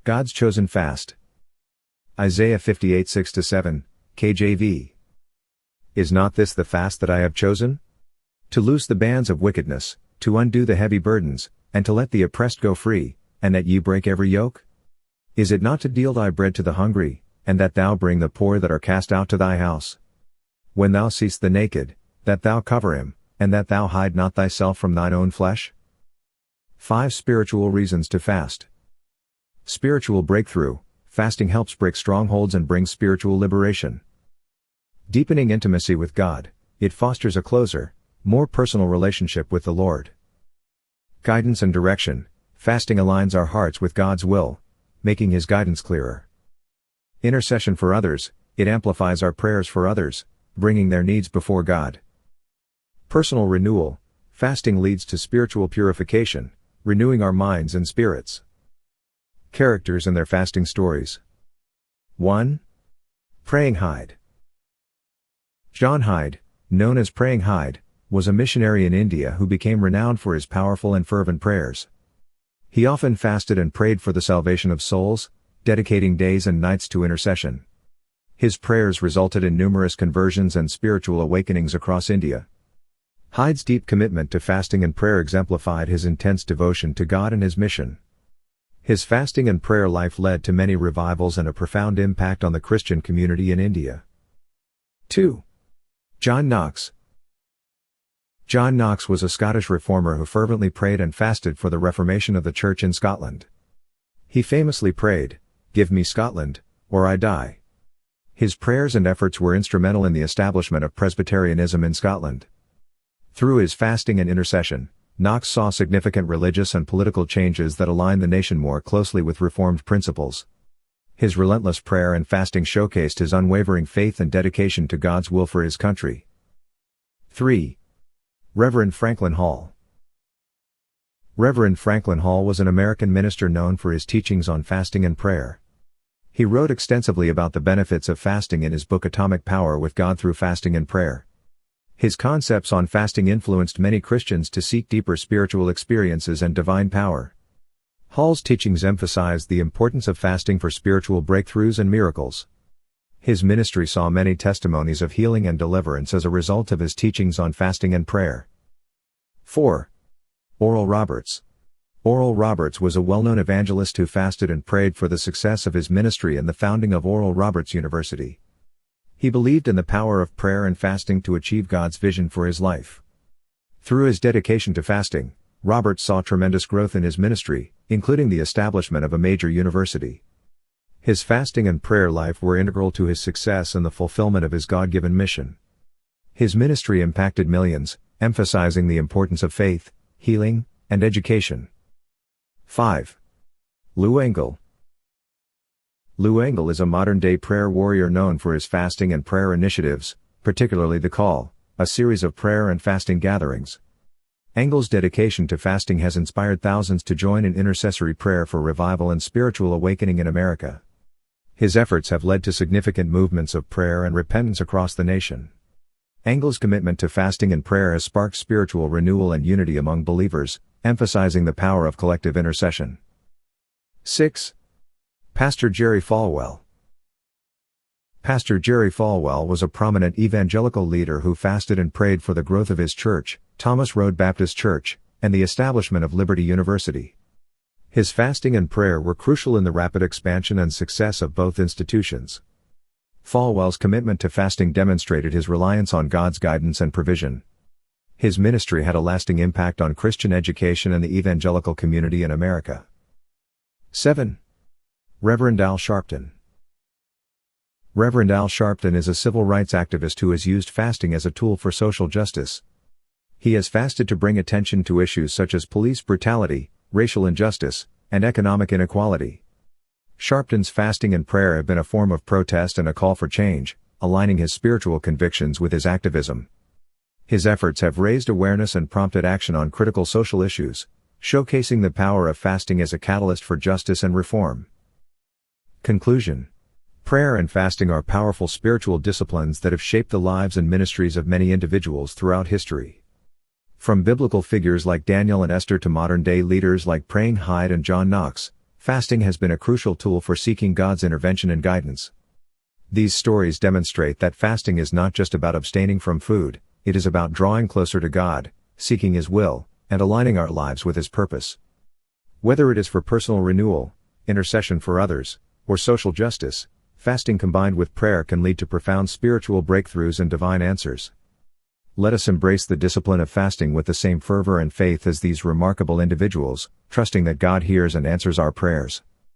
God's chosen fast. Isaiah 58 6-7, KJV. Is not this the fast that I have chosen? To loose the bands of wickedness, to undo the heavy burdens, and to let the oppressed go free, and that ye break every yoke? Is it not to deal thy bread to the hungry, and that thou bring the poor that are cast out to thy house? When thou seest the naked, that thou cover him, and that thou hide not thyself from thine own flesh? 5 Spiritual reasons to fast. Spiritual breakthrough. Fasting helps break strongholds and brings spiritual liberation. Deepening intimacy with God, it fosters a closer, more personal relationship with the Lord. Guidance and direction. Fasting aligns our hearts with God's will, making His guidance clearer. Intercession for others. It amplifies our prayers for others, bringing their needs before God. Personal renewal. Fasting leads to spiritual purification, renewing our minds and spirits. Characters and their fasting stories. 1. Praying Hyde. John Hyde, known as Praying Hyde, was a missionary in India who became renowned for his powerful and fervent prayers. He often fasted and prayed for the salvation of souls, dedicating days and nights to intercession. His prayers resulted in numerous conversions and spiritual awakenings across India. Hyde's deep commitment to fasting and prayer exemplified his intense devotion to God and his mission. His fasting and prayer life led to many revivals and a profound impact on the Christian community in India. 2. John Knox. John Knox was a Scottish reformer who fervently prayed and fasted for the reformation of the Church in Scotland. He famously prayed, "Give me Scotland, or I die." His prayers and efforts were instrumental in the establishment of Presbyterianism in Scotland. Through his fasting and intercession, Knox saw significant religious and political changes that aligned the nation more closely with Reformed principles. His relentless prayer and fasting showcased his unwavering faith and dedication to God's will for his country. 3. Reverend Franklin Hall. Reverend Franklin Hall was an American minister known for his teachings on fasting and prayer. He wrote extensively about the benefits of fasting in his book Atomic Power with God Through Fasting and Prayer. His concepts on fasting influenced many Christians to seek deeper spiritual experiences and divine power. Hall's teachings emphasized the importance of fasting for spiritual breakthroughs and miracles. His ministry saw many testimonies of healing and deliverance as a result of his teachings on fasting and prayer. 4. Oral Roberts. Oral Roberts was a well-known evangelist who fasted and prayed for the success of his ministry and the founding of Oral Roberts University. He believed in the power of prayer and fasting to achieve God's vision for his life. Through his dedication to fasting, Roberts saw tremendous growth in his ministry, including the establishment of a major university. His fasting and prayer life were integral to his success and the fulfillment of his God-given mission. His ministry impacted millions, emphasizing the importance of faith, healing, and education. 5. Lou Engle. Lou Engle is a modern-day prayer warrior known for his fasting and prayer initiatives, particularly The Call, a series of prayer and fasting gatherings. Engle's dedication to fasting has inspired thousands to join in intercessory prayer for revival and spiritual awakening in America. His efforts have led to significant movements of prayer and repentance across the nation. Engle's commitment to fasting and prayer has sparked spiritual renewal and unity among believers, emphasizing the power of collective intercession. 6. Pastor Jerry Falwell. Pastor Jerry Falwell was a prominent evangelical leader who fasted and prayed for the growth of his church, Thomas Road Baptist Church, and the establishment of Liberty University. His fasting and prayer were crucial in the rapid expansion and success of both institutions. Falwell's commitment to fasting demonstrated his reliance on God's guidance and provision. His ministry had a lasting impact on Christian education and the evangelical community in America. 7. Reverend Al Sharpton. Reverend Al Sharpton is a civil rights activist who has used fasting as a tool for social justice. He has fasted to bring attention to issues such as police brutality, racial injustice, and economic inequality. Sharpton's fasting and prayer have been a form of protest and a call for change, aligning his spiritual convictions with his activism. His efforts have raised awareness and prompted action on critical social issues, showcasing the power of fasting as a catalyst for justice and reform. Conclusion. Prayer and fasting are powerful spiritual disciplines that have shaped the lives and ministries of many individuals throughout history. From biblical figures like Daniel and Esther to modern-day leaders like Praying Hyde and John Knox, fasting has been a crucial tool for seeking God's intervention and guidance. These stories demonstrate that fasting is not just about abstaining from food, it is about drawing closer to God, seeking His will, and aligning our lives with His purpose. Whether it is for personal renewal, intercession for others, or social justice, fasting combined with prayer can lead to profound spiritual breakthroughs and divine answers. Let us embrace the discipline of fasting with the same fervor and faith as these remarkable individuals, trusting that God hears and answers our prayers.